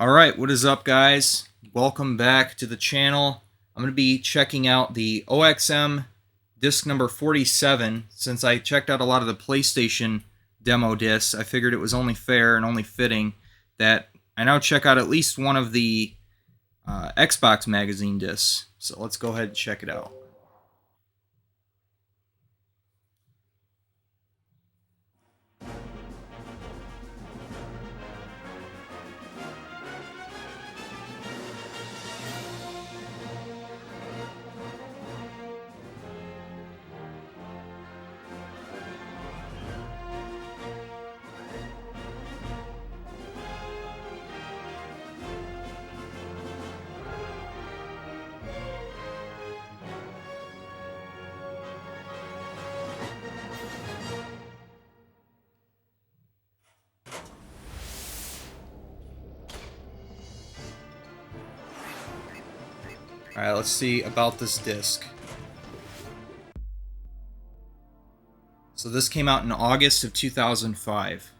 Alright, what is up, guys? Welcome back to the channel. I'm going to be checking out the OXM disc number 47. Since I checked out a lot of the PlayStation demo discs, I figured it was only fair and only fitting that I now check out at least one of the Xbox magazine discs. So let's go ahead and check it out. Alright, let's see about this disc. So this came out in August of 2005.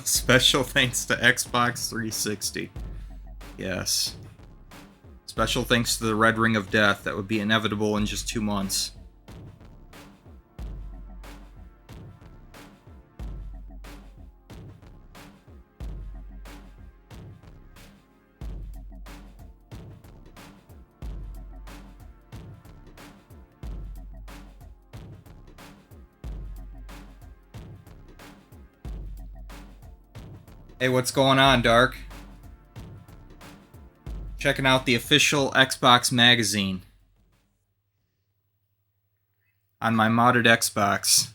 Special thanks to Xbox 360. Yes. Special thanks to the Red Ring of Death that would be inevitable in just 2 months. Hey, what's going on, Dark? Checking out the official Xbox magazine on my modded Xbox.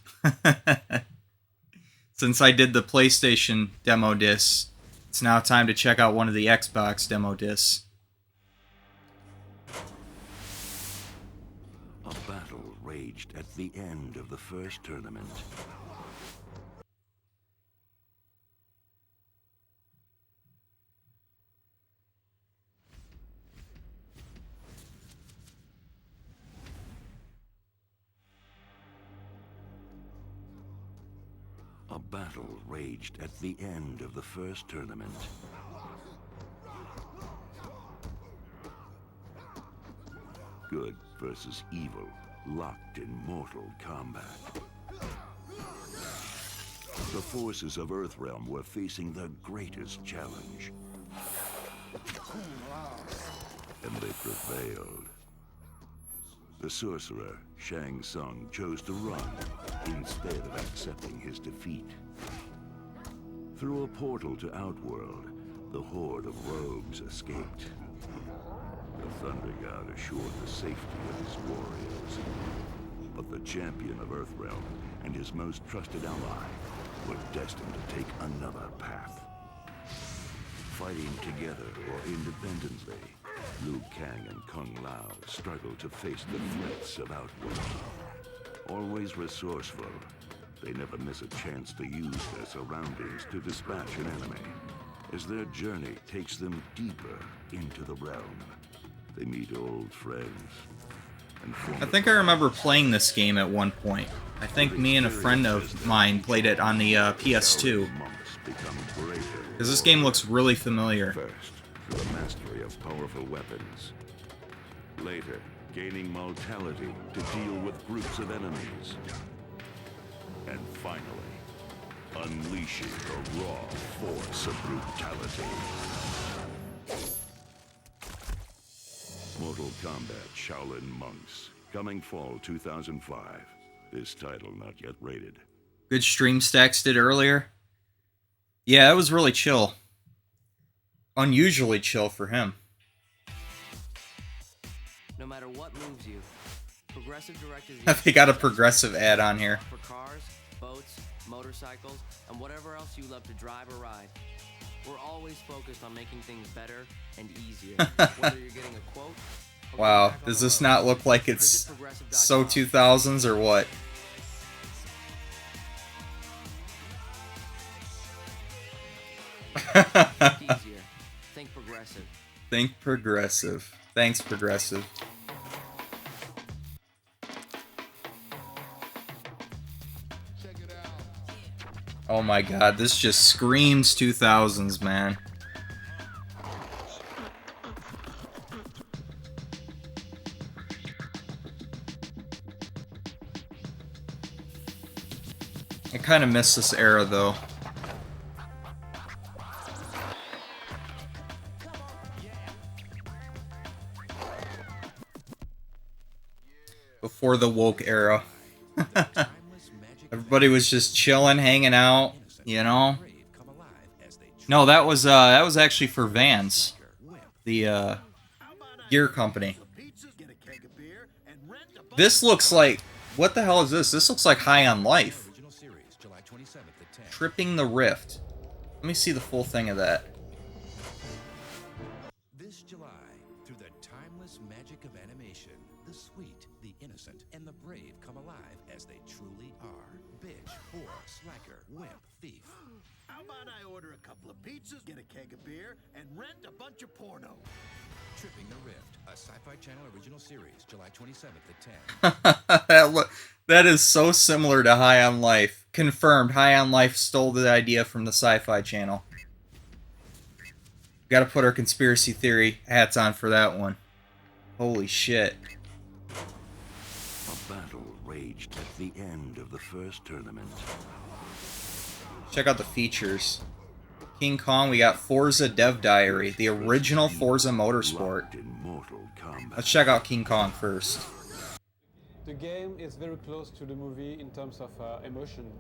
Since I did the PlayStation demo discs, it's now time to check out one of the Xbox demo discs. A battle raged at the end of the first tournament. A battle raged at the end of the first tournament. Good versus evil, locked in mortal combat. The forces of Earthrealm were facing the greatest challenge. And they prevailed. The sorcerer, Shang Tsung, chose to run instead of accepting his defeat. Through a portal to Outworld, the horde of rogues escaped. The Thunder God assured the safety of his warriors. But the champion of Earthrealm and his most trusted ally were destined to take another path. Fighting together or independently, Liu Kang and Kung Lao struggled to face the threats of Outworld. Always resourceful, they never miss a chance to use their surroundings to dispatch an enemy. As their journey takes them deeper into the realm, they meet old friends. I think I remember playing this game at one point. I think me and a friend of mine played it on the PS2. Because this game looks really familiar. First, through the mastery of powerful weapons. Later, gaining mortality to deal with groups of enemies. And finally, unleashing the raw force of brutality. Mortal Kombat Shaolin Monks, coming fall 2005. This title not yet rated. Good stream Stacks did earlier. Yeah, it was really chill. Unusually chill for him. No matter what moves you, Progressive Direct is They got a progressive ad on here. for cars, boats, motorcycles, and whatever else you love to drive or ride. We're always focused on making things better and easier. Whether you're getting a quote or Wow, going back on does the this road, not look like visit it's progressive.com. so 2000s or what? Think easier. Think progressive. Think progressive. Thanks, progressive. Oh my god, this just screams 2000s, man. I kind of miss this era, though. Before the woke era. Everybody was just chilling, hanging out, you know? No, that was actually for Vans, the gear company. This looks like, what the hell is this? This looks like High on Life. Tripping the Rift. Let me see the full thing of that. This July, through the timeless magic of animation, the sweet, the innocent, and the brave come alive as they truly are. Bitch, whore, slacker, wimp, thief. How about I order a couple of pizzas, get a keg of beer, and rent a bunch of porno? Tripping the Rift, a Sci-Fi Channel original series, July 27th at 10. That is so similar to High on Life. Confirmed, High on Life stole the idea from the Sci-Fi Channel. Gotta put our conspiracy theory hats on for that one. Holy shit. A battle raged at the end of the first tournament. Check out the features. King Kong, we got Forza Dev Diary, the original Forza Motorsport. Locked in mortal combat. Let's check out King Kong first. The game is very close to the movie in terms of emotion.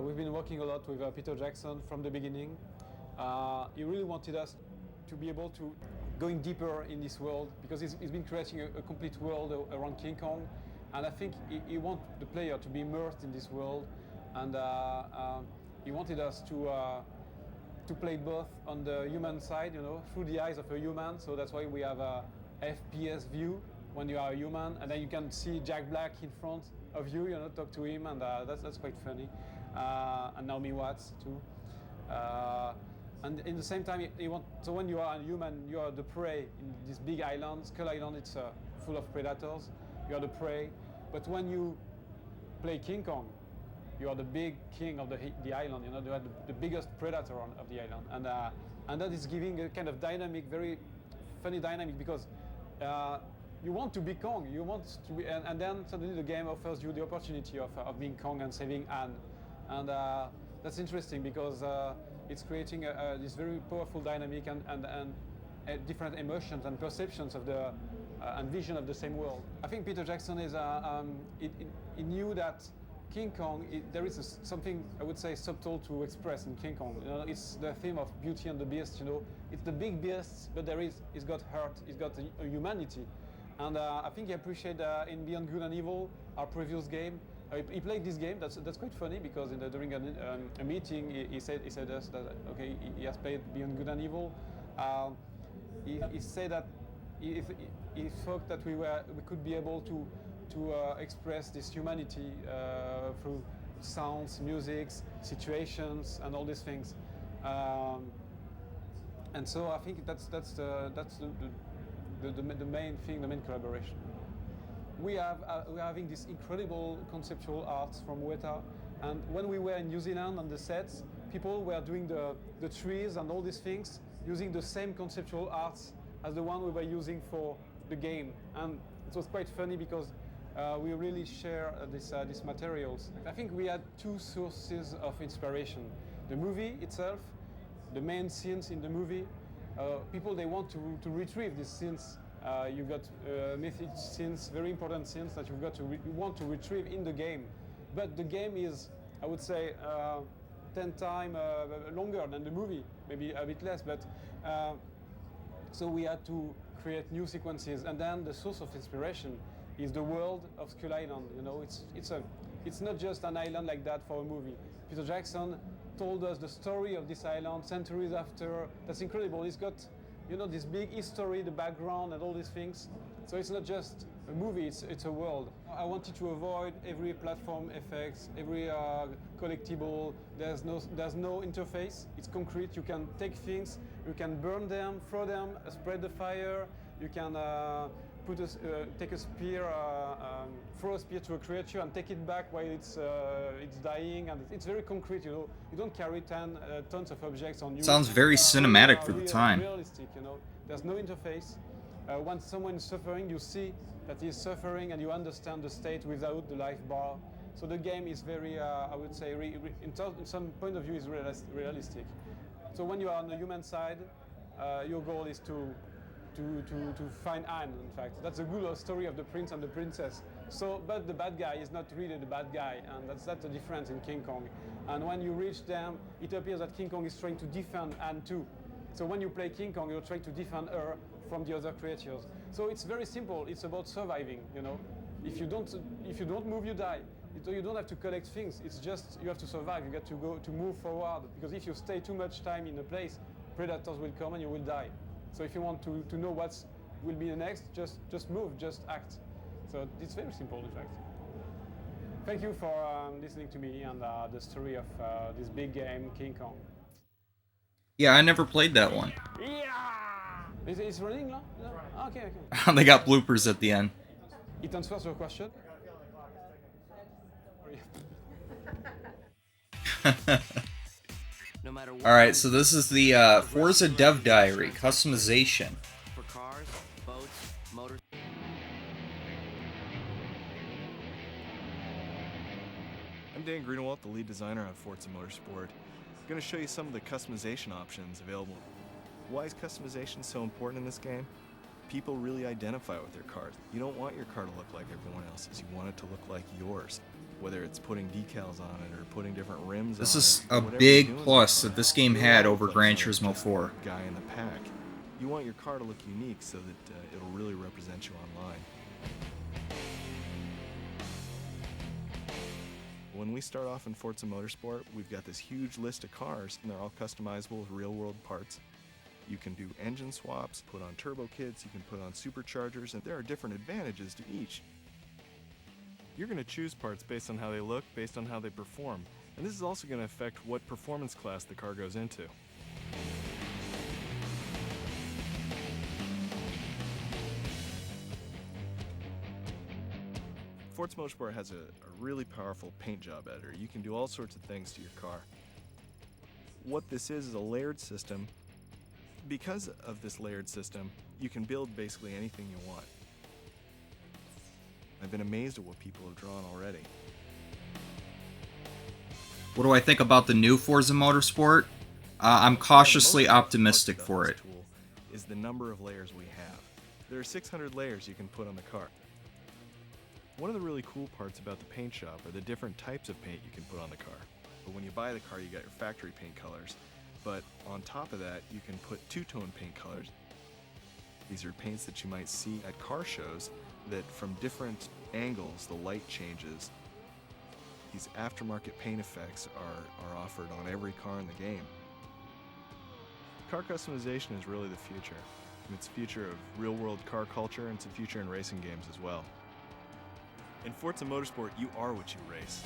We've been working a lot with Peter Jackson from the beginning. He really wanted us to be able to going deeper in this world because he's been creating a complete world around King Kong, and I think he wants the player to be immersed in this world, and he wanted us to play both on the human side, you know, through the eyes of a human. So that's why we have a FPS view when you are a human, and then you can see Jack Black in front of you, you know, talk to him, and that's quite funny. And Naomi Watts too. And in the same time, so when you are a human, you are the prey in this big island. Skull Island, it's full of predators. You are the prey. But when you play King Kong, you are the big king of the island. You know, you are the biggest predator of the island, and that is giving a kind of dynamic, very funny dynamic because you want to be Kong. You want to be, and then suddenly the game offers you the opportunity of being Kong and saving Anne, and that's interesting because it's creating this very powerful dynamic and different emotions and perceptions of the and vision of the same world. I think Peter Jackson is he knew that King Kong, there is something I would say subtle to express in King Kong. You know, it's the theme of Beauty and the Beast. You know, it's the big beast, but it's got heart, it's got a humanity, and I think he appreciated in Beyond Good and Evil, our previous game. He played this game. That's quite funny because during a meeting he said us that okay, he has played Beyond Good and Evil. He said that he thought that we could be able to express this humanity through sounds, musics, situations, and all these things. And so I think that's the main thing, the main collaboration. We're having this incredible conceptual art from Weta, and when we were in New Zealand on the sets, people were doing the trees and all these things using the same conceptual arts as the one we were using for the game, and it was quite funny because we really share these materials. I think we had two sources of inspiration: the movie itself, the main scenes in the movie. People, they want to retrieve these scenes. You've got mythic scenes, very important scenes that you want to retrieve in the game. But the game is, I would say, 10 times longer than the movie, maybe a bit less. But so we had to create new sequences, and then the source of inspiration is the world of Skull Island. You know, it's not just an island like that for a movie. Peter Jackson told us the story of this island centuries after. That's incredible. It's got, you know, this big history, the background, and all these things. So it's not just a movie, it's a world. I wanted to avoid every platform effects, every collectible. There's no interface. It's concrete. You can take things, you can burn them, throw them, spread the fire. You can take a spear, throw a spear to a creature and take it back while it's dying, and it's very concrete. You know, you don't carry tons of objects on you. Sounds very cinematic for the time. Realistic, you know. There's no interface. Once someone is suffering, you see that he's suffering, and you understand the state without the life bar. So the game is very, I would say, in some point of view, is realistic. So when you are on the human side, your goal is to find Anne. In fact, that's a good story of the prince and the princess. So, but the bad guy is not really the bad guy, and that's the difference in King Kong. And when you reach them, it appears that King Kong is trying to defend Anne too. So when you play King Kong, you're trying to defend her from the other creatures. So it's very simple. It's about surviving. You know, if you don't move, you die. You don't have to collect things. It's just you have to survive. You got to move forward, because if you stay too much time in a place, predators will come and you will die. So if you want to know what will be the next, just move, just act. So it's very simple, in fact. Thank you for listening to me and the story of this big game, King Kong. Yeah, I never played that one. Yeah! It's running now? No? Okay. They got bloopers at the end. It answers your question? No matter what. Alright, so this is the Forza Dev Diary customization. For cars, boats, motors. I'm Dan Greenewalt, the lead designer on Forza Motorsport. I'm going to show you some of the customization options available. Why is customization so important in this game? People really identify with their cars. You don't want your car to look like everyone else's. You want it to look like yours. Whether it's putting decals on it or putting different rims on it. This is a whatever you're big doing plus with that this game had over it, Gran like Turismo just 4. a guy in the pack. You want your car to look unique so that it'll really represent you online. When we start off in Forza Motorsport, we've got this huge list of cars, and they're all customizable with real-world parts. You can do engine swaps, put on turbo kits, you can put on superchargers, and there are different advantages to each. You're going to choose parts based on how they look, based on how they perform, and this is also going to affect what performance class the car goes into. Forza Motorsport has a really powerful paint job editor. You can do all sorts of things to your car. What this is a layered system. Because of this layered system, you can build basically anything you want. I've been amazed at what people have drawn already. What do I think about the new Forza Motorsport? I'm cautiously optimistic for it. Tool is the number of layers we have. There are 600 layers you can put on the car. One of the really cool parts about the paint shop are the different types of paint you can put on the car. But when you buy the car, you got your factory paint colors. But on top of that, you can put two-tone paint colors. These are paints that you might see at car shows that from different angles, the light changes. These aftermarket paint effects are offered on every car in the game. Car customization is really the future. It's the future of real-world car culture, and it's the future in racing games as well. In Forza Motorsport, you are what you race.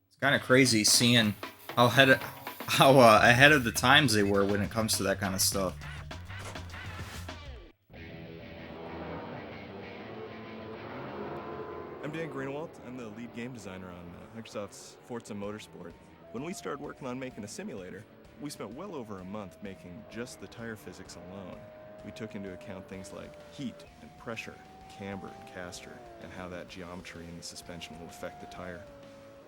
It's kind of crazy seeing how ahead of the times they were when it comes to that kind of stuff. I'm Dan Greenewalt. I'm the lead game designer on Microsoft's Forza Motorsport. When we started working on making a simulator, we spent well over a month making just the tire physics alone. We took into account things like heat and pressure, camber and caster, and how that geometry in the suspension will affect the tire.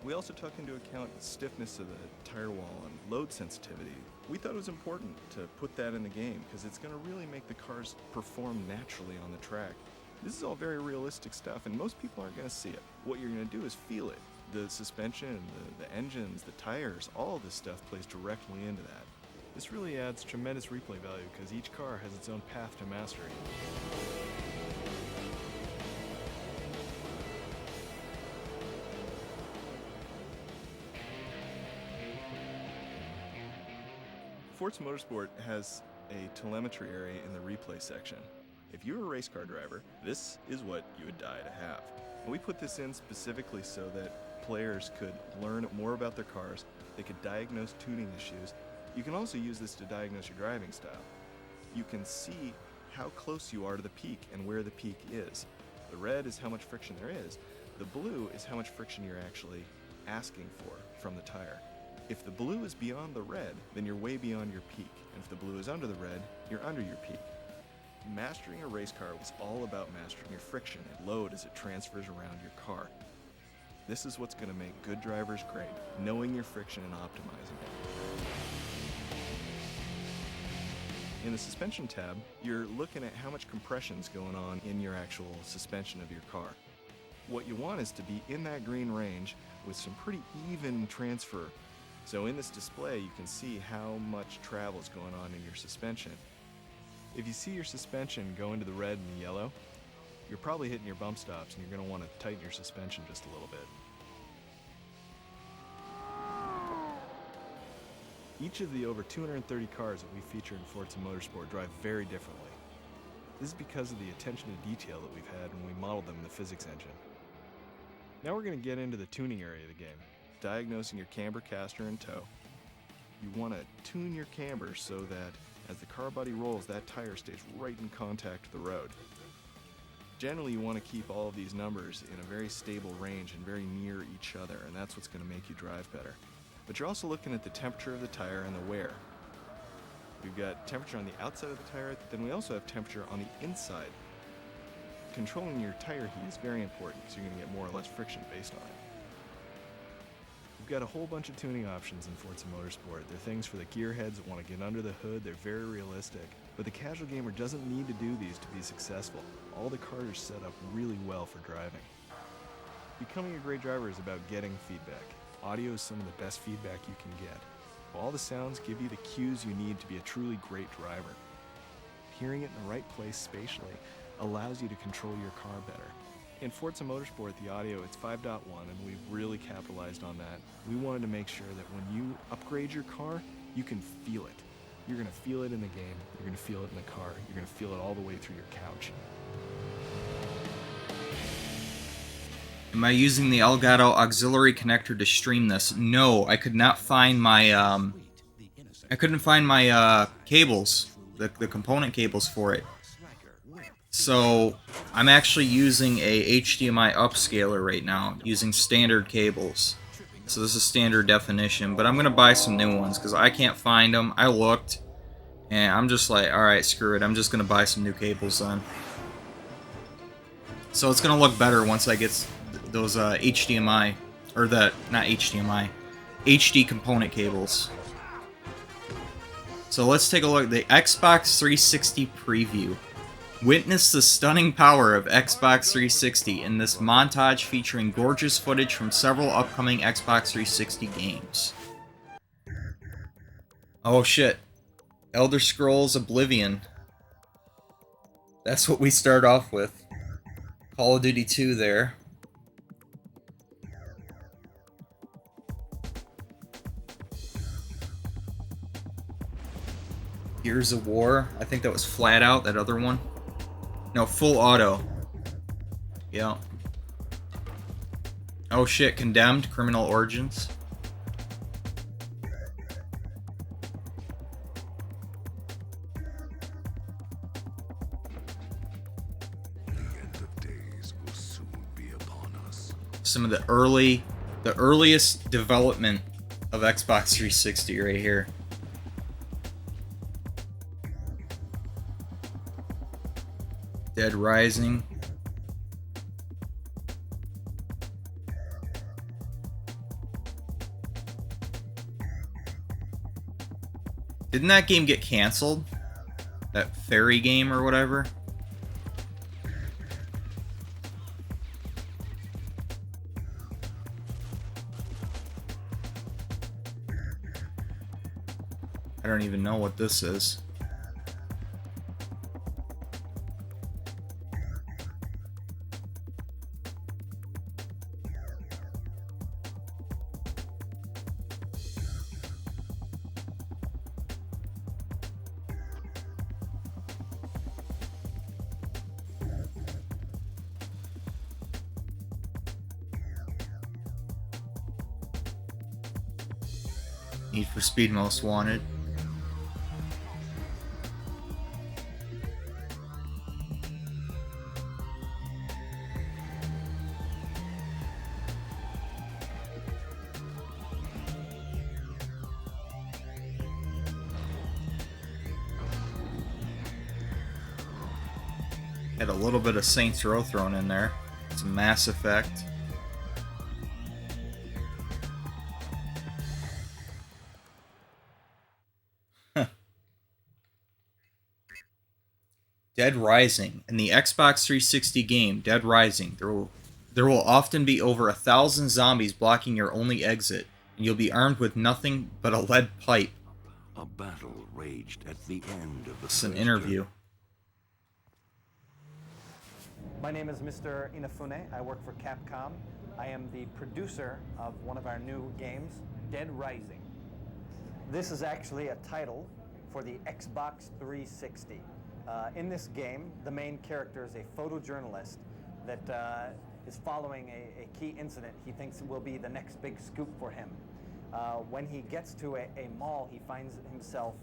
We also took into account the stiffness of the tire wall and load sensitivity. We thought it was important to put that in the game because it's going to really make the cars perform naturally on the track. This is all very realistic stuff, and most people aren't going to see it. What you're going to do is feel it. The suspension, the engines, the tires, all of this stuff plays directly into that. This really adds tremendous replay value because each car has its own path to mastery. Forza Motorsport has a telemetry area in the replay section. If you're a race car driver, this is what you would die to have. And we put this in specifically so that players could learn more about their cars, they could diagnose tuning issues. You can also use this to diagnose your driving style. You can see how close you are to the peak and where the peak is. The red is how much friction there is. The blue is how much friction you're actually asking for from the tire. If the blue is beyond the red, then you're way beyond your peak. And if the blue is under the red, you're under your peak. Mastering a race car was all about mastering your friction and load as it transfers around your car. This is what's going to make good drivers great, knowing your friction and optimizing it. In the suspension tab, you're looking at how much compression is going on in your actual suspension of your car. What you want is to be in that green range with some pretty even transfer. So in this display, you can see how much travel is going on in your suspension. If you see your suspension go into the red and the yellow, you're probably hitting your bump stops and you're going to want to tighten your suspension just a little bit. Each of the over 230 cars that we feature in Forza Motorsport drive very differently. This is because of the attention to detail that we've had when we modeled them in the physics engine. Now we're going to get into the tuning area of the game, diagnosing your camber, caster, and toe. You want to tune your camber so that as the car body rolls, that tire stays right in contact with the road. Generally, you want to keep all of these numbers in a very stable range and very near each other, and that's what's going to make you drive better. But you're also looking at the temperature of the tire and the wear. We've got temperature on the outside of the tire, then we also have temperature on the inside. Controlling your tire heat is very important because you're going to get more or less friction based on it. We've got a whole bunch of tuning options in Forza Motorsport. They're things for the gearheads that want to get under the hood. They're very realistic. But the casual gamer doesn't need to do these to be successful. All the cars are set up really well for driving. Becoming a great driver is about getting feedback. Audio is some of the best feedback you can get. All the sounds give you the cues you need to be a truly great driver. Hearing it in the right place spatially allows you to control your car better. In Forza Motorsport, the audio, it's 5.1, and we've really capitalized on that. We wanted to make sure that when you upgrade your car, you can feel it. You're going to feel it in the game, you're going to feel it in the car, you're going to feel it all the way through your couch. Am I using the Elgato auxiliary connector to stream this? No, I could not find my I couldn't find my cables, the component cables for it. So I'm actually using a HDMI upscaler right now, using standard cables. So this is standard definition, but I'm gonna buy some new ones because I can't find them. I looked, and I'm just like, all right, screw it. I'm just gonna buy some new cables then. So it's gonna look better once I get those HDMI, or not HDMI, HD component cables. So let's take a look at the Xbox 360 preview. Witness the stunning power of Xbox 360 in this montage featuring gorgeous footage from several upcoming Xbox 360 games. Oh shit. Elder Scrolls Oblivion. That's what we start off with. Call of Duty 2 there. Gears of War. I think that was Flat Out, that other one. No, Full Auto. Yeah. Oh shit, Condemned, Criminal Origins. The end of days will soon be upon us. Some of the earliest development of Xbox 360 right here. Dead Rising. Didn't that game get canceled? That fairy game or whatever? I don't even know what this is. Need for Speed Most Wanted. Had a little bit of Saints Row thrown in there. Some Mass Effect. Dead Rising. In the Xbox 360 game Dead Rising, there will often be over 1,000 zombies blocking your only exit, and you'll be armed with nothing but a lead pipe. A battle raged at the end of the It's an first interview. My name is Mr. Inafune. I work for Capcom. I am the producer of one of our new games, Dead Rising. This is actually a title for the Xbox 360. In this game, the main character is a photojournalist that is following a key incident he thinks will be the next big scoop for him. When he gets to a mall, he finds himself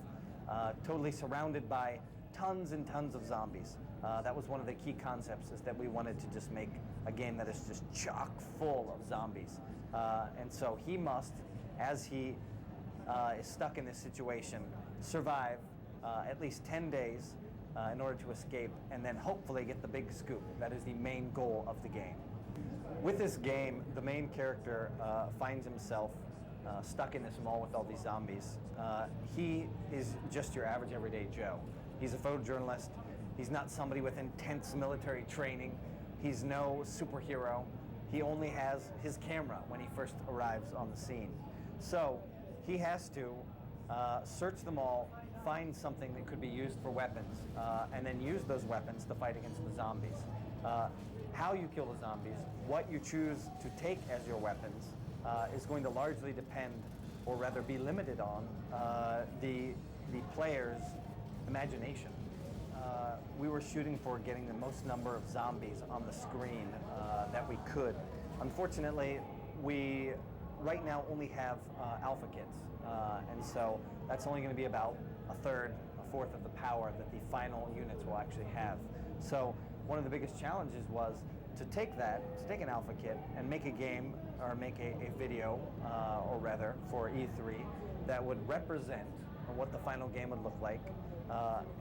totally surrounded by tons and tons of zombies. That was one of the key concepts, is that we wanted to just make a game that is just chock full of zombies. And so he must, as he is stuck in this situation, survive at least 10 days in order to escape, and then hopefully get the big scoop. That is the main goal of the game. With this game, the main character finds himself stuck in this mall with all these zombies. He is just your average everyday Joe. He's a photojournalist. He's not somebody with intense military training. He's no superhero. He only has his camera when he first arrives on the scene. So he has to search them all, find something that could be used for weapons, and then use those weapons to fight against the zombies. How you kill the zombies, what you choose to take as your weapons, is going to largely depend, or rather be limited on, the player's imagination. We were shooting for getting the most number of zombies on the screen that we could. Unfortunately, we right now only have alpha kits, and so that's only going to be about a third, a fourth of the power that the final units will actually have. So one of the biggest challenges was to take an alpha kit and make a game, or make a video, or rather for E3, that would represent what the final game would look like.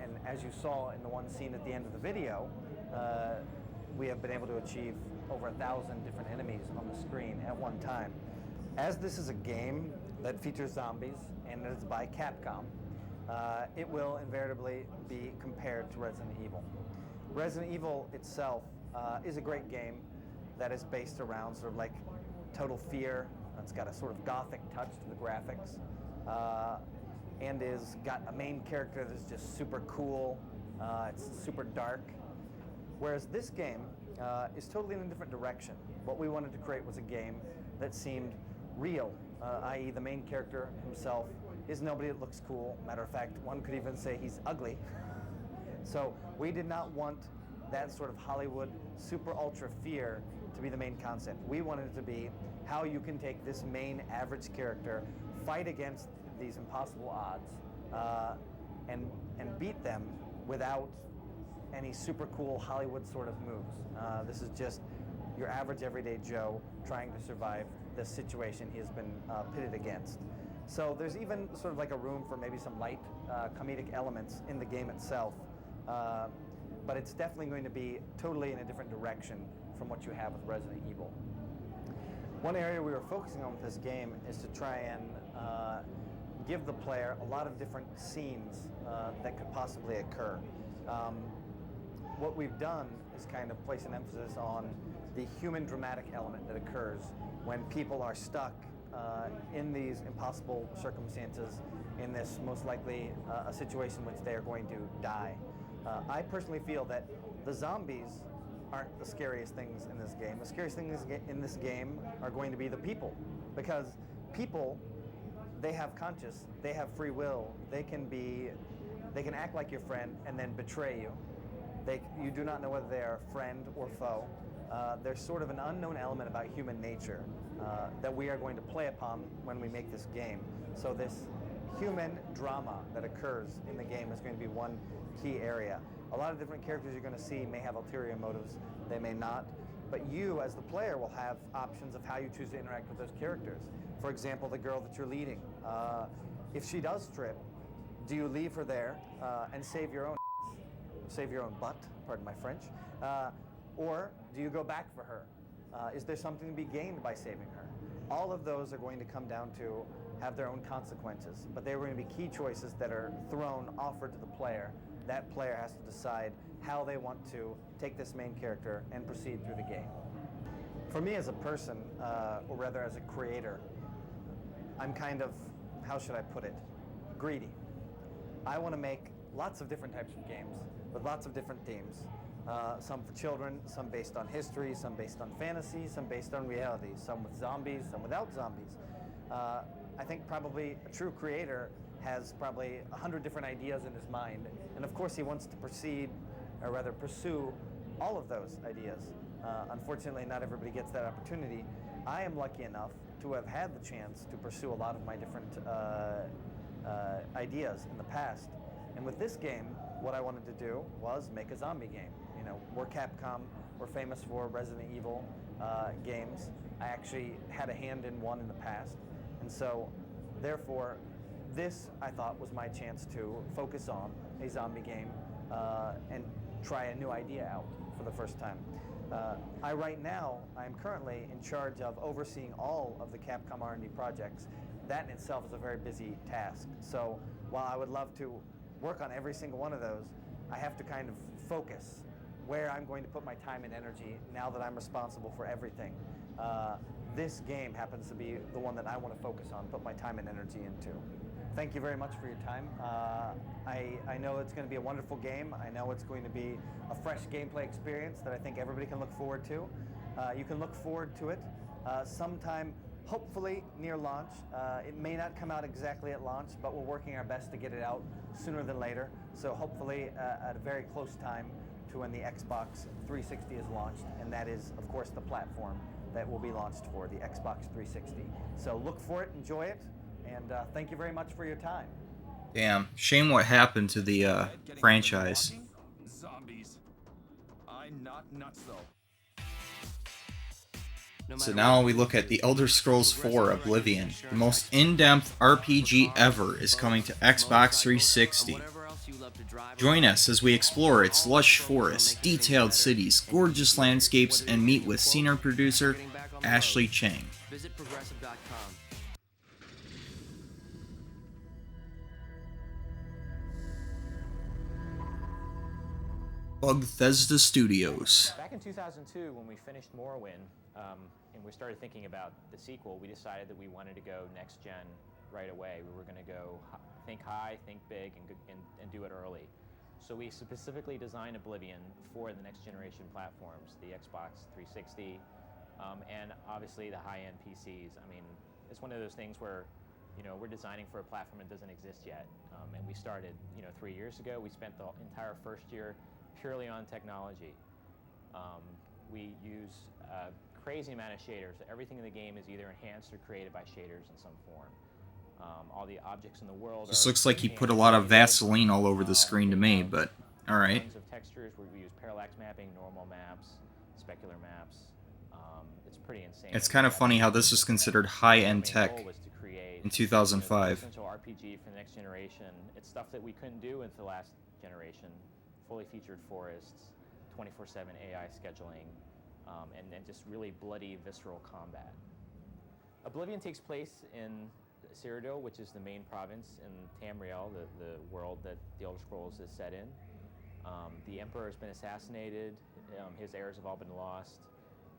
And as you saw in the one scene at the end of the video, we have been able to achieve over 1,000 different enemies on the screen at one time. As this is a game that features zombies and it is by Capcom, it will invariably be compared to Resident Evil. Resident Evil itself is a great game that is based around sort of like total fear. It's got a sort of gothic touch to the graphics. And is got a main character that's just super cool. It's super dark. Whereas this game is totally in a different direction. What we wanted to create was a game that seemed real, i.e. the main character himself is nobody that looks cool. Matter of fact, one could even say he's ugly. So we did not want that sort of Hollywood super ultra fear to be the main concept. We wanted it to be how you can take this main average character, fight against these impossible odds, and beat them without any super cool Hollywood sort of moves. This is just your average everyday Joe trying to survive the situation he has been pitted against. So there's even sort of like a room for maybe some light comedic elements in the game itself, but it's definitely going to be totally in a different direction from what you have with Resident Evil. One area we were focusing on with this game is to try and give the player a lot of different scenes that could possibly occur. What we've done is kind of place an emphasis on the human dramatic element that occurs when people are stuck in these impossible circumstances, in this most likely a situation in which they are going to die. I personally feel that the zombies aren't the scariest things in this game. The scariest things in this game are going to be the people, because people, they have conscience, they have free will, they can act like your friend and then betray you. You do not know whether they are friend or foe. There's sort of an unknown element about human nature that we are going to play upon when we make this game. So this human drama that occurs in the game is going to be one key area. A lot of different characters you're going to see may have ulterior motives, they may not, but you as the player will have options of how you choose to interact with those characters. For example, the girl that you're leading. If she does trip, do you leave her there and save your own butt, pardon my French, or do you go back for her? Is there something to be gained by saving her? All of those are going to come down to have their own consequences, but they're going to be key choices that are offered to the player. That player has to decide how they want to take this main character and proceed through the game. For me as a person, or rather as a creator, I'm kind of, how should I put it, greedy. I want to make lots of different types of games with lots of different themes. Some for children, some based on history, some based on fantasy, some based on reality, some with zombies, some without zombies. I think probably a true creator has probably 100 different ideas in his mind, and of course he wants to pursue all of those ideas. Unfortunately, not everybody gets that opportunity. I am lucky enough to have had the chance to pursue a lot of my different ideas in the past. And with this game, what I wanted to do was make a zombie game. You know, we're Capcom, we're famous for Resident Evil games. I actually had a hand in one in the past. And so, therefore, this, I thought, was my chance to focus on a zombie game and try a new idea out for the first time. Right now, I'm currently in charge of overseeing all of the Capcom R&D projects. That in itself is a very busy task. So while I would love to work on every single one of those, I have to kind of focus where I'm going to put my time and energy now that I'm responsible for everything. This game happens to be the one that I want to focus on, put my time and energy into. Thank you very much for your time. I know it's going to be a wonderful game. I know it's going to be a fresh gameplay experience that I think everybody can look forward to. You can look forward to it sometime, hopefully near launch. It may not come out exactly at launch, but we're working our best to get it out sooner than later. So hopefully at a very close time to when the Xbox 360 is launched, and that is, of course, the platform that will be launched for, the Xbox 360. So look for it, enjoy it, and thank you very much for your time. Damn, shame what happened to the franchise. Zombies. I'm not nuts though. So now we look at The Elder Scrolls 4 Oblivion. The most in-depth RPG ever is coming to Xbox 360. Join us as we explore its lush forests, detailed cities, gorgeous landscapes, and meet with senior producer Ashley Chang. Visit progressive.com. Bethesda Studios. Back in 2002, when we finished Morrowind, and we started thinking about the sequel, we decided that we wanted to go next gen right away. We were going to go think high, think big, and do it early. So we specifically designed Oblivion for the next generation platforms, the Xbox 360, and obviously the high-end PCs. I mean, it's one of those things where, you know, we're designing for a platform that doesn't exist yet. And we started, 3 years ago. We spent the entire first year purely on technology. We use a crazy amount of shaders. Everything in the game is either enhanced or created by shaders in some form. All the objects in the world. This looks like he put a lot of Vaseline all over the screen to me, but alright. Of textures where we use parallax mapping, normal maps, specular maps. It's pretty insane. It's kind of funny how this is considered high-end tech in 2005. Essential RPG for the next generation. It's stuff that we couldn't do in the last generation. Fully featured forests, 24/7 AI scheduling, and just really bloody, visceral combat. Oblivion takes place in Cyrodiil, which is the main province in Tamriel, the world that The Elder Scrolls is set in. The Emperor has been assassinated, his heirs have all been lost,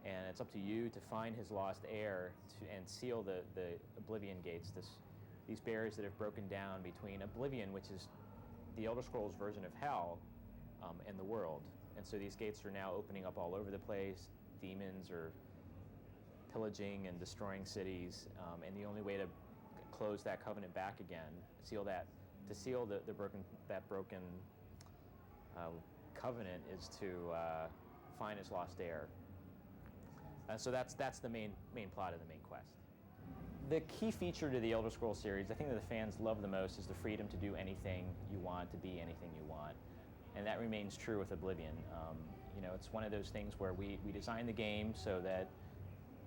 and it's up to you to find his lost heir and seal the Oblivion gates, these barriers that have broken down between Oblivion, which is The Elder Scrolls version of Hell, and the world. And so these gates are now opening up all over the place. Demons are pillaging and destroying cities, and the only way to close that covenant back again, seal the broken covenant, is to find his lost heir. So that's the main plot of the main quest. The key feature to the Elder Scrolls series, I think that the fans love the most, is the freedom to do anything you want, to be anything you want. And that remains true with Oblivion. You know, it's one of those things where we designed the game so that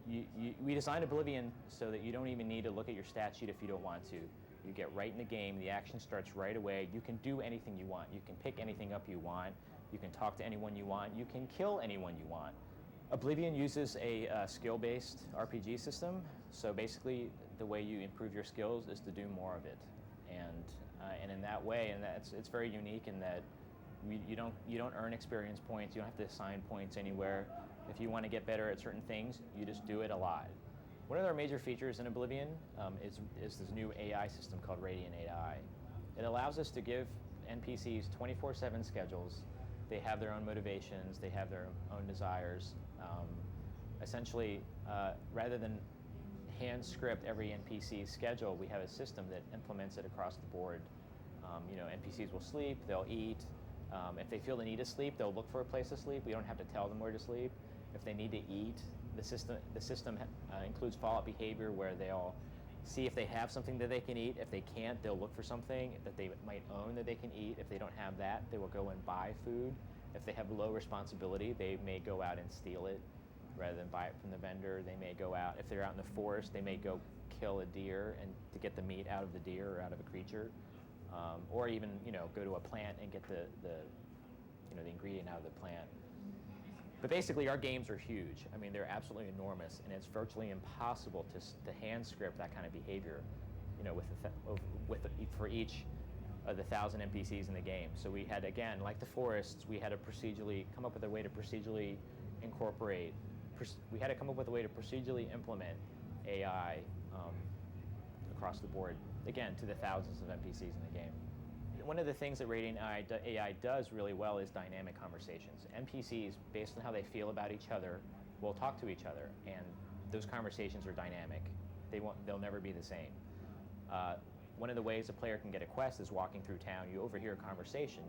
we designed Oblivion so that you don't even need to look at your stat sheet if you don't want to. You get right in the game, the action starts right away. You can do anything you want. You can pick anything up you want. You can talk to anyone you want. You can kill anyone you want. Oblivion uses a skill-based RPG system. So basically, the way you improve your skills is to do more of it. And in that way, and it's very unique in that you don't earn experience points. You don't have to assign points anywhere. If you want to get better at certain things, you just do it a lot. One of our major features in Oblivion is this new AI system called Radiant AI. It allows us to give NPCs 24/7 schedules. They have their own motivations. They have their own desires. Essentially, rather than hand script every NPC's schedule, we have a system that implements it across the board. You know, NPCs will sleep, they'll eat. If they feel the need to sleep, they'll look for a place to sleep. We don't have to tell them where to sleep. If they need to eat, the system includes follow-up behavior where they'll see if they have something that they can eat. If they can't, they'll look for something that they might own that they can eat. If they don't have that, they will go and buy food. If they have low responsibility, they may go out and steal it rather than buy it from the vendor. They may go out, if they're out in the forest, they may go kill a deer and to get the meat out of the deer or out of a creature. Or even, you know, go to a plant and get the ingredient out of the plant. But basically, our games are huge. I mean, they're absolutely enormous, and it's virtually impossible to hand script that kind of behavior, you know, for each of the 1,000 NPCs in the game. So we had, again, like the forests, we had to come up with a way to procedurally incorporate. We had to come up with a way to procedurally implement AI across the board, again, to the thousands of NPCs in the game. One of the things that Radiant AI does really well is dynamic conversations. NPCs, based on how they feel about each other, will talk to each other, and those conversations are dynamic. They'll never be the same. One of the ways a player can get a quest is walking through town. You overhear a conversation,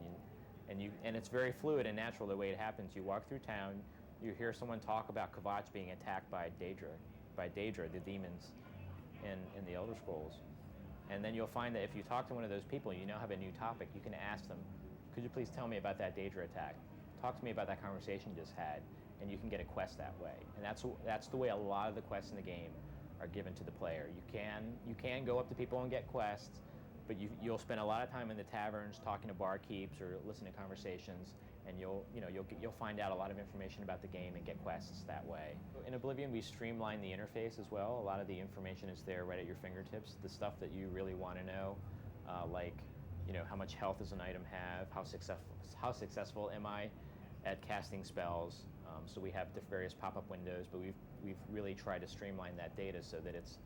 and it's very fluid and natural the way it happens. You walk through town, you hear someone talk about Kvatch being attacked by Daedra, the demons in the Elder Scrolls. And then you'll find that if you talk to one of those people, you now have a new topic. You can ask them, could you please tell me about that Daedra attack? Talk to me about that conversation you just had, and you can get a quest that way. And that's the way a lot of the quests in the game are given to the player. You can go up to people and get quests, but you'll spend a lot of time in the taverns talking to barkeeps or listening to conversations, and you'll find out a lot of information about the game and get quests that way. In Oblivion, we streamlined the interface as well. A lot of the information is there right at your fingertips. The stuff that you really want to know, like, you know, how much health does an item have? How successful am I at casting spells? So we have the various pop-up windows, but we've really tried to streamline that data so that it's,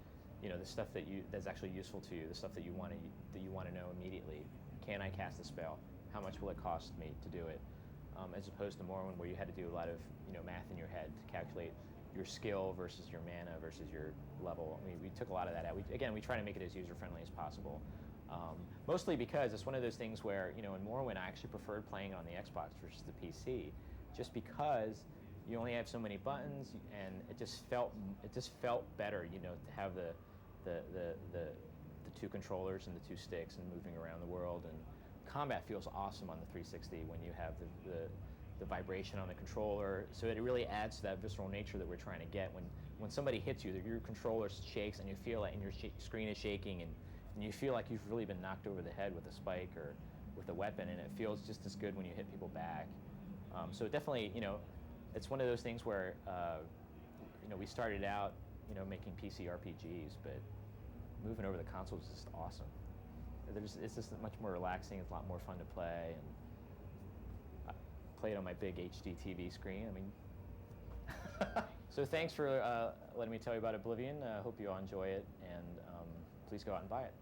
you know, the stuff that's actually useful to you, the stuff that you want to know immediately. Can I cast a spell? How much will it cost me to do it? As opposed to Morrowind, where you had to do a lot of, you know, math in your head to calculate your skill versus your mana versus your level. I mean, we took a lot of that out. We try to make it as user-friendly as possible. Mostly because it's one of those things where, you know, in Morrowind, I actually preferred playing it on the Xbox versus the PC, just because you only have so many buttons, and it just felt better, you know, to have the two controllers and the two sticks and moving around the world. And combat feels awesome on the 360 when you have the vibration on the controller. So it really adds to that visceral nature that we're trying to get. When somebody hits you, your controller shakes and you feel it, and your screen is shaking, and you feel like you've really been knocked over the head with a spike or with a weapon, and it feels just as good when you hit people back. So definitely, you know, it's one of those things where, you know, we started out, you know, making PC RPGs, but moving over to the console is just awesome. It's just much more relaxing. It's a lot more fun to play, and I play it on my big HD TV screen. I mean, so thanks for letting me tell you about Oblivion. I hope you all enjoy it, and please go out and buy it.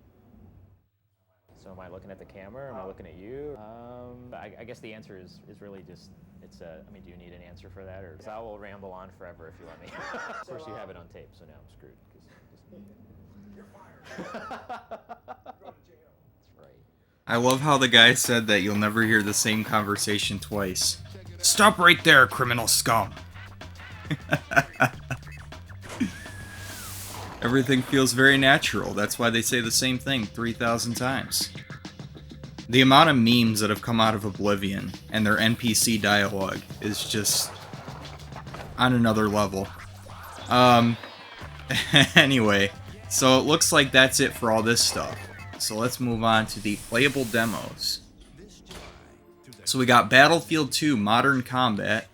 So am I looking at the camera? Am I looking at you? I guess the answer is really just, I mean, do you need an answer for that? Or, 'cause I will ramble on forever if you let me. Of course, you have it on tape, so now I'm screwed. You're fired. That's right. I love how the guy said that you'll never hear the same conversation twice. Stop right there, criminal scum! Everything feels very natural. That's why they say the same thing 3,000 times. The amount of memes that have come out of Oblivion and their NPC dialogue is just on another level. Anyway, so it looks like that's it for all this stuff. So let's move on to the playable demos. So we got Battlefield 2 Modern Combat,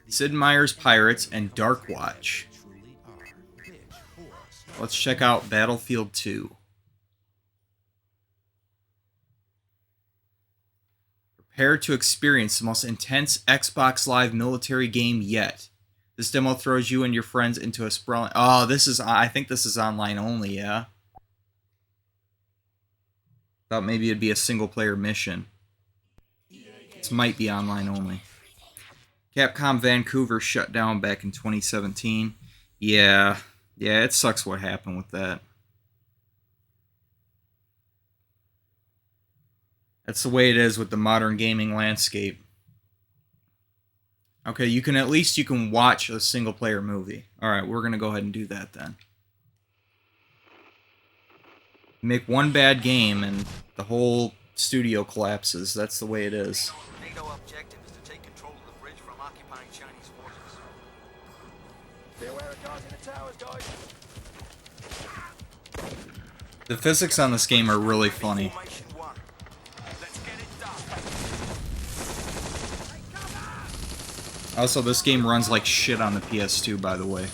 Sid Meier's Pirates, and Darkwatch. Let's check out Battlefield 2. Prepare to experience the most intense Xbox Live military game yet. This demo throws you and your friends into a sprawling... Oh, I think this is online only, yeah? Thought maybe it'd be a single-player mission. This might be online only. Capcom Vancouver shut down back in 2017. Yeah, it sucks what happened with that. That's the way it is with the modern gaming landscape. Okay, you can watch a single-player movie. Alright, we're going to go ahead and do that then. Make one bad game and the whole studio collapses. That's the way it is. NATO objective is to take control of the bridge from occupying Chinese forces. Be aware of guards in the towers, guys. The physics on this game are really funny. Also, this game runs like shit on the PS2, by the way.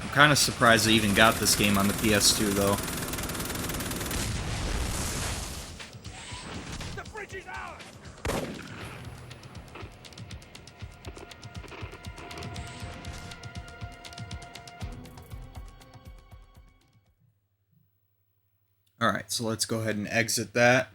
I'm kind of surprised they even got this game on the PS2, though. The bridge is ours! Alright, so let's go ahead and exit that.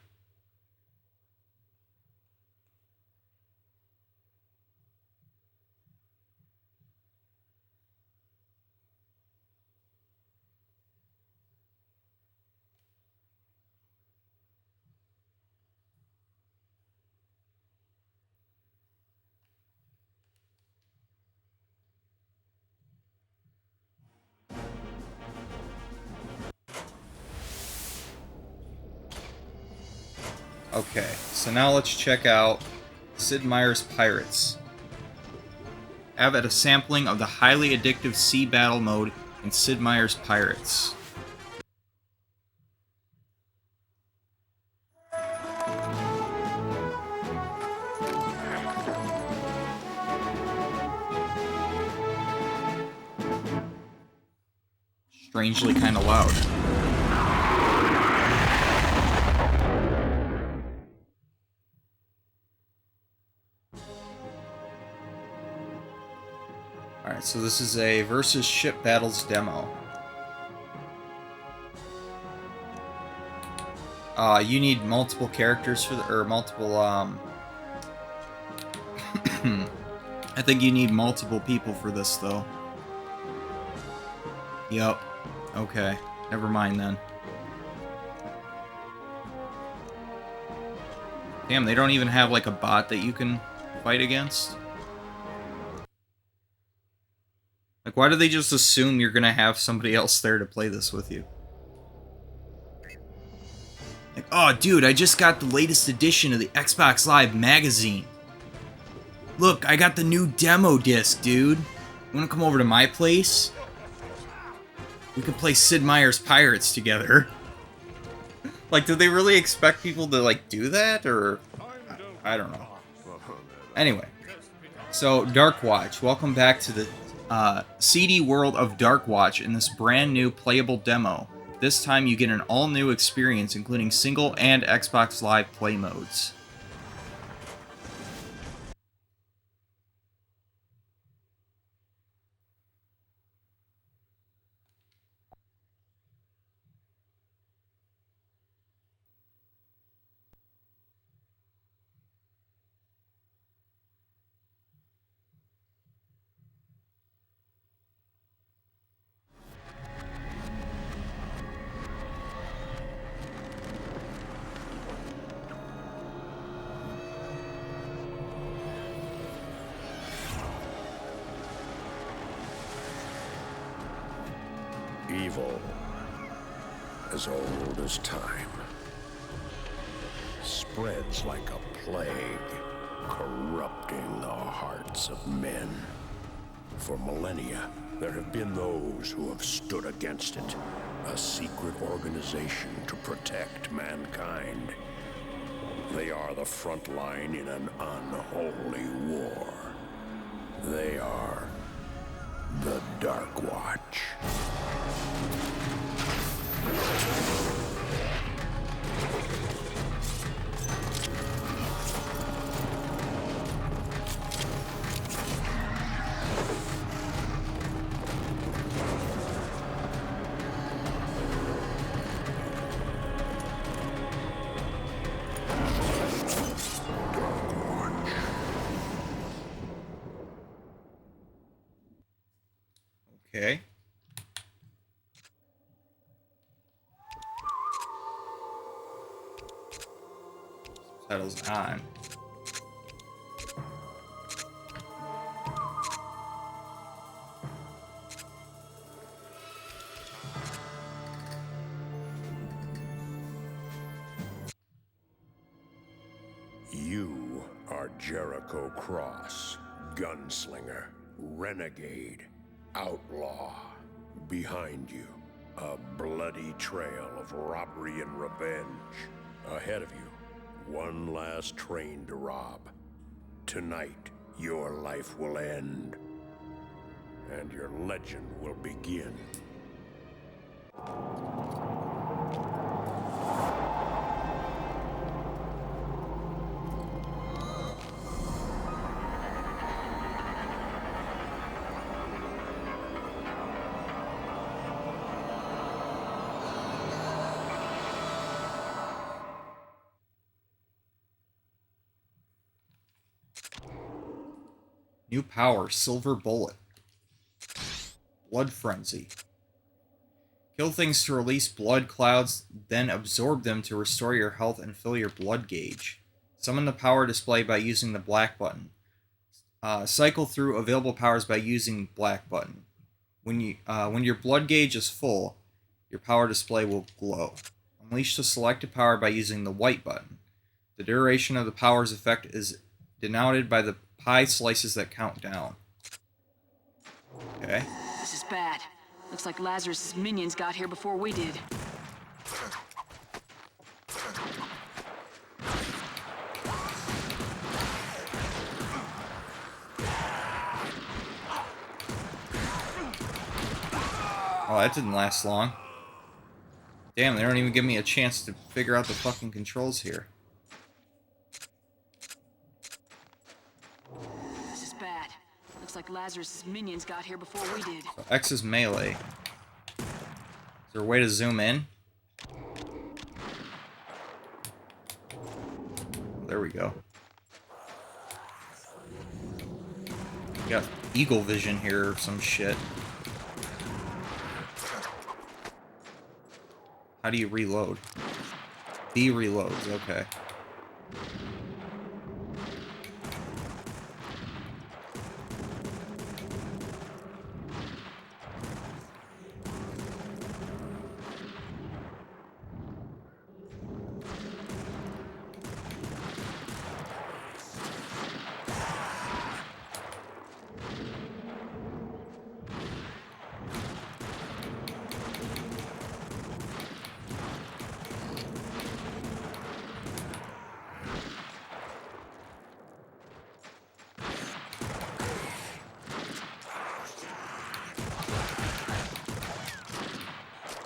Okay, so now let's check out Sid Meier's Pirates. Have at a sampling of the highly addictive sea battle mode in Sid Meier's Pirates. Strangely kind of loud. Alright, so this is a versus ship battles demo. You need multiple characters for the, or multiple, I think you need multiple people for this, though. Yep. Okay. Never mind, then. Damn, they don't even have, like, a bot that you can fight against? Like, why do they just assume you're gonna have somebody else there to play this with you? Like, oh, dude, I just got the latest edition of the Xbox Live magazine. Look, I got the new demo disc, dude. You wanna come over to my place? We can play Sid Meier's Pirates together. Like, do they really expect people to, like, do that? Or... I don't know. Anyway. So, Darkwatch. Welcome back to the seedy world of Darkwatch in this brand new playable demo. This time you get an all-new experience, including single and Xbox Live play modes. Evil, as old as time, spreads like a plague, corrupting the hearts of men. For millennia, there have been those who have stood against it, a secret organization to protect mankind. They are the front line in an unholy war. They are the Dark Watch. Okay. Title's on. You are Jericho Cross, gunslinger, renegade, outlaw. Behind you, a bloody trail of robbery and revenge. Ahead of you, one last train to rob. Tonight, your life will end, and your legend will begin. New power, Silver Bullet. Blood Frenzy. Kill things to release blood clouds, then absorb them to restore your health and fill your blood gauge. Summon the power display by using the black button. Cycle through available powers by using black button. When your blood gauge is full, your power display will glow. Unleash the selected power by using the white button. The duration of the power's effect is denoted by the pie slices that count down. Okay. This is bad. Looks like Lazarus' minions got here before we did. Oh, that didn't last long. Damn, they don't even give me a chance to figure out the fucking controls here. This is bad. Looks like Lazarus' minions got here before we did. So X is melee. Is there a way to zoom in? There we go. Got eagle vision here or some shit. How do you reload? B reloads, okay.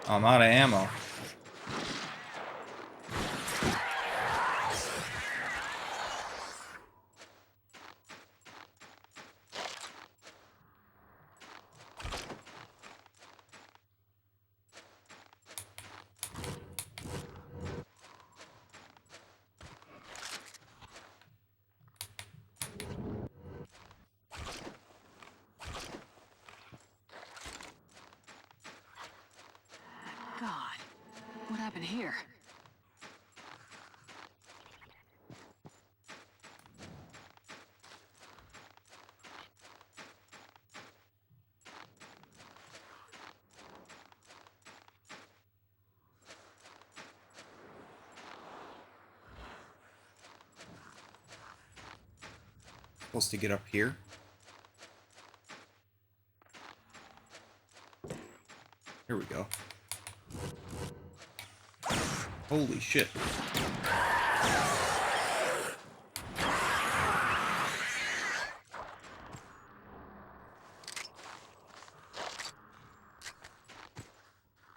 I'm out of ammo. God, what happened here? Supposed to get up here. Here we go. Holy shit.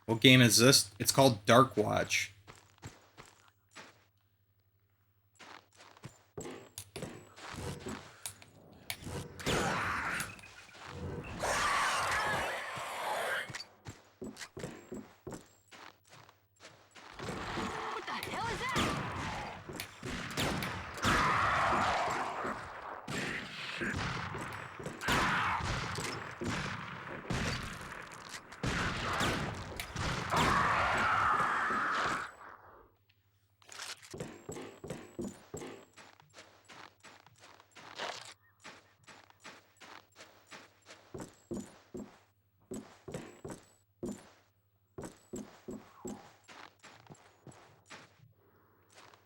What game is this? It's called Dark Watch.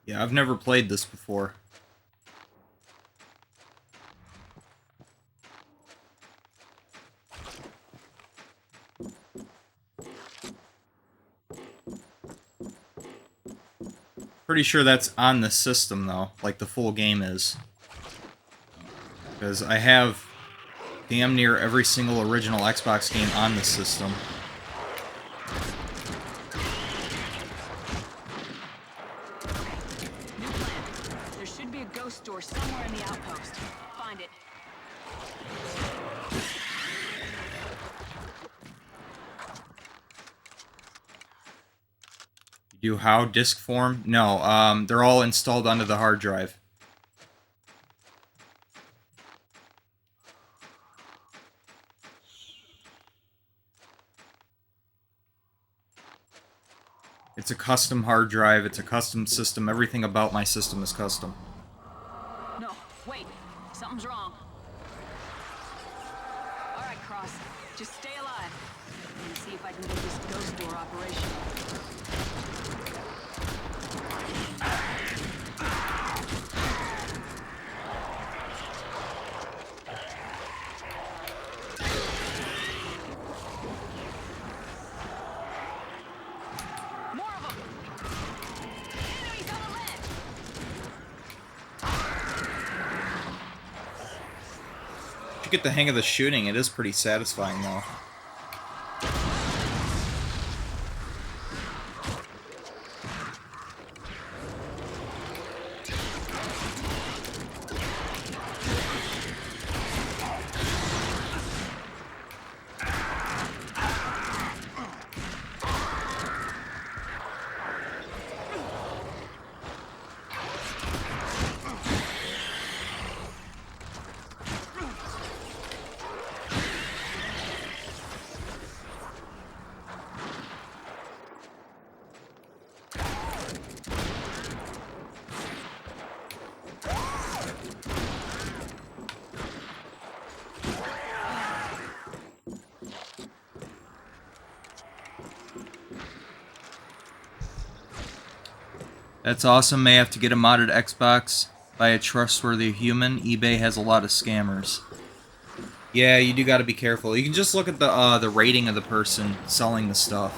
Yeah, I've never played this before. Pretty sure that's on the system, though, like the full game is. Because I have damn near every single original Xbox game on the system. There should be a ghost store somewhere in the outpost. Find it. You do how? Disk form? No, they're all installed onto the hard drive. It's a custom hard drive, it's a custom system, everything about my system is custom. No, wait. Something's wrong. Alright, Cross. Just stay alive. And see if I can get this ghost door operational. Get the hang of the shooting, it is pretty satisfying though. That's awesome. May have to get a modded Xbox by a trustworthy human. eBay has a lot of scammers. Yeah, you do got to be careful. You can just look at the rating of the person selling the stuff.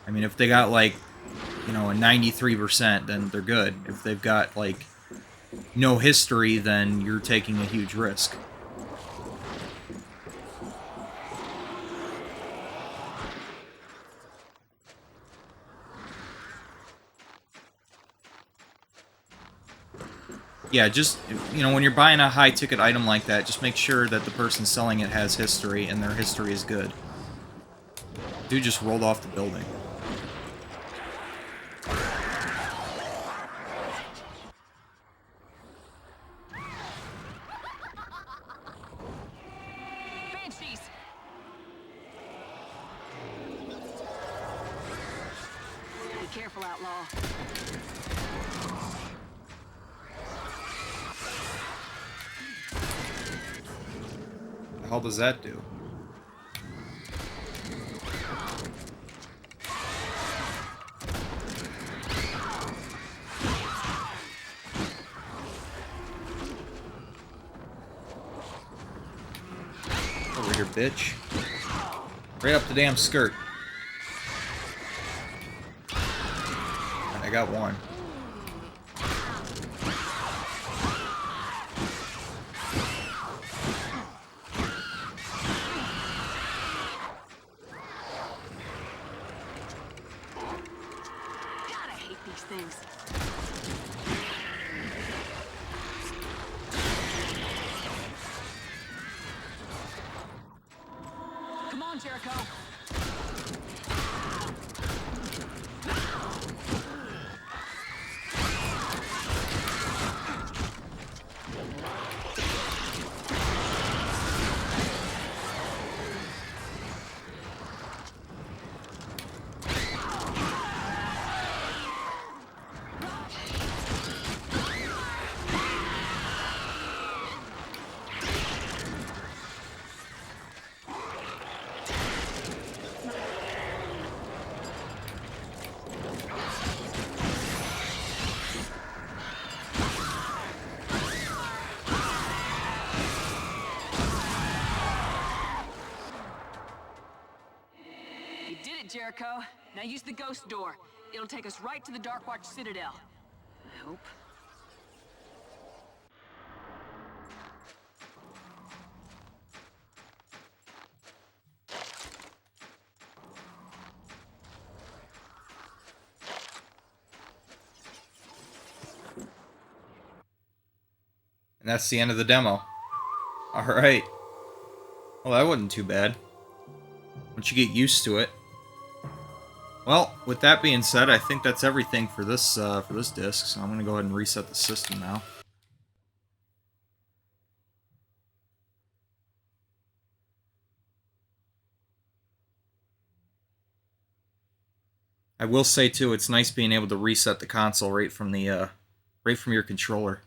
I mean, if they got like, you know, a 93%, then they're good. If they've got like no history, then you're taking a huge risk. Yeah, just, you know, when you're buying a high-ticket item like that, just make sure that the person selling it has history, and their history is good. Dude just rolled off the building. Banshees! Be careful, outlaw. The hell does that do? Over here, bitch. Right up the damn skirt. And I got one. God, I hate these things. Come on, Jericho. You did it, Jericho. Now use the ghost door. It'll take us right to the Darkwatch Citadel. I hope. And that's the end of the demo. Alright. Well, that wasn't too bad. Once you get used to it. Well, with that being said, I think that's everything for this disc, so I'm going to go ahead and reset the system now. I will say too, it's nice being able to reset the console right from the right from your controller.